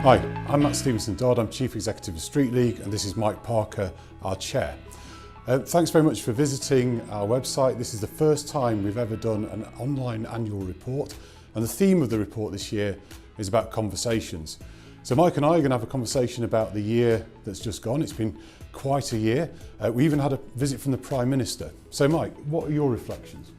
Hi, I'm Matt Stevenson-Dodd, I'm Chief Executive of Street League, and this is Mike Parker, our Chair. Thanks very much for visiting our website. This is the first time we've ever done an online annual report, and the theme of the report this year is about conversations. So Mike and I are going to have a conversation about the year that's just gone. It's been quite a year. We even had a visit from the Prime Minister. So Mike, what are your reflections?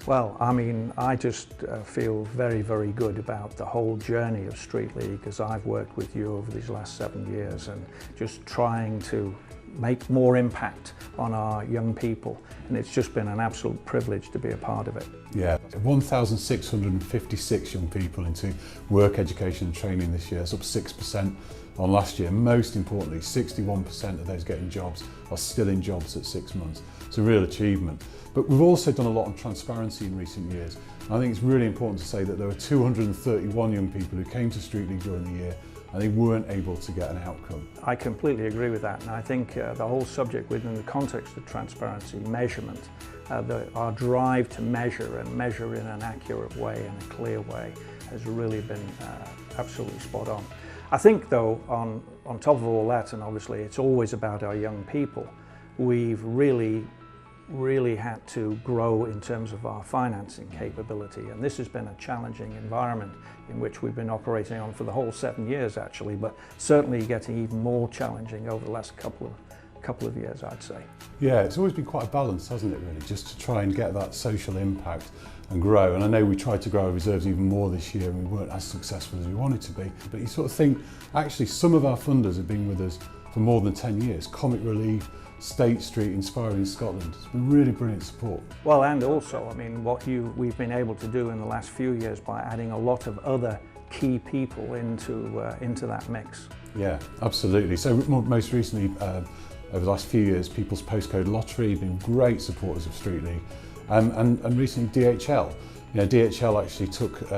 Well, I mean, I just feel very, very good about the whole journey of Street League as I've worked with you over these last 7 years and just trying to make more impact on our young people. And it's just been an absolute privilege to be a part of it. Yeah, 1,656 young people into work, education and training this year. It's up 6% on last year. Most importantly, 61% of those getting jobs are still in jobs at 6 months. It's a real achievement. But we've also done a lot on transparency in recent years. I think it's really important to say that there were 231 young people who came to Street League during the year and they weren't able to get an outcome. I completely agree with that, and I think the whole subject within the context of transparency, measurement, our drive to measure and measure in an accurate way and a clear way has really been absolutely spot on. I think though, on top of all that, and obviously it's always about our young people, we've really had to grow in terms of our financing capability, and this has been a challenging environment in which we've been operating on for the whole 7 years actually, but certainly getting even more challenging over the last couple of years, I'd say. Yeah, it's always been quite a balance, hasn't it really, just to try and get that social impact and grow. And I know we tried to grow our reserves even more this year and we weren't as successful as we wanted to be, but you sort of think actually some of our funders have been with us for more than 10 years. Comic Relief, State Street, Inspiring Scotland. It's been really brilliant support. Well, and also, I mean, we've been able to do in the last few years by adding a lot of other key people into that mix. Yeah, absolutely. So most recently, over the last few years, People's Postcode Lottery have been great supporters of Street League, and recently DHL. You know, DHL actually took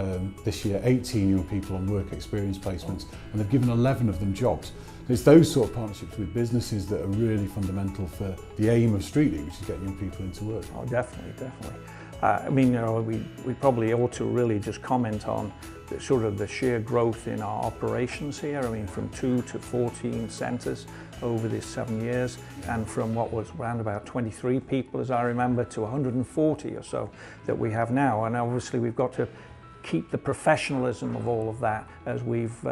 this year 18 young people on work experience placements, and they've given 11 of them jobs. It's those sort of partnerships with businesses that are really fundamental for the aim of Street League, which is getting young people into work. Oh, definitely, definitely. I mean, you know, we probably ought to really just comment on the sheer growth in our operations here. I mean, from 2 to 14 centres over these 7 years, and from what was around about 23 people, as I remember, to 140 or so that we have now. And obviously, we've got to keep the professionalism of all of that as we've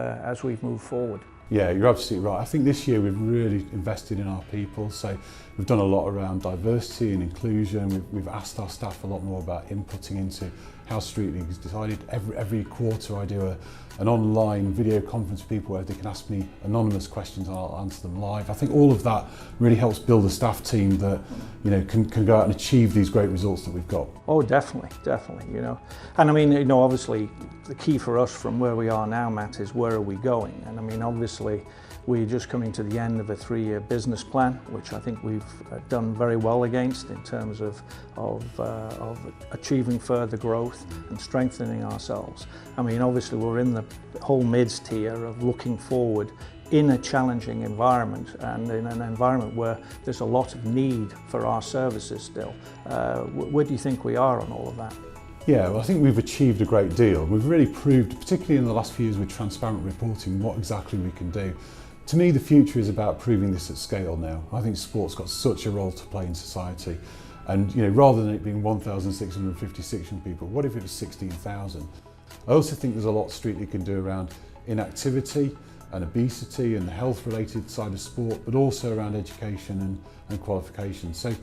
moved forward. Yeah, you're absolutely right. I think this year we've really invested in our people. So we've done a lot around diversity and inclusion. We've asked our staff a lot more about inputting into how Street League has decided. Every quarter I do an online video conference with people where they can ask me anonymous questions and I'll answer them live. I think all of that really helps build a staff team that, you know, can go out and achieve these great results that we've got. Oh, definitely, you know. And I mean, you know, obviously the key for us from where we are now, Matt, is where are we going? And I mean, obviously we're just coming to the end of a 3-year business plan, which I think we've done very well against in terms of achieving further growth and strengthening ourselves. I mean, obviously we're in the whole midst here of looking forward in a challenging environment and in an environment where there's a lot of need for our services still. Where do you think we are on all of that? Yeah, well, I think we've achieved a great deal. We've really proved, particularly in the last few years with transparent reporting, what exactly we can do. To me, the future is about proving this at scale now. I think sport's got such a role to play in society. And, you know, rather than it being 1,656 young people, what if it was 16,000? I also think there's a lot Street League can do around inactivity and obesity and the health-related side of sport, but also around education and qualification. So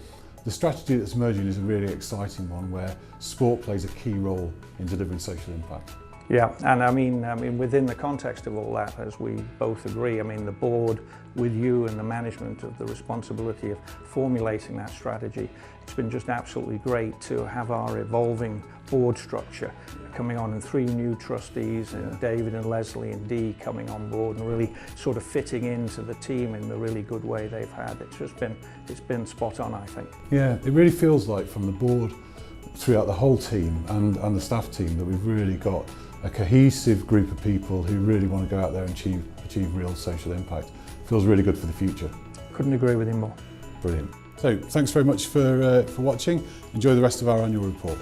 the strategy that's emerging is a really exciting one where sport plays a key role in delivering social impact. Yeah, and I mean, within the context of all that, as we both agree, I mean, the board with you and the management of the responsibility of formulating that strategy, it's been just absolutely great to have our evolving board structure coming on, and 3 new trustees, and David and Leslie and Dee coming on board and really sort of fitting into the team in the really good way they've had. It's been spot on, I think. Yeah, it really feels like from the board throughout the whole team and the staff team that we've really got a cohesive group of people who really want to go out there and achieve real social impact. Feels really good for the future. Couldn't agree with him more. Brilliant. So thanks very much for watching. Enjoy the rest of our annual report.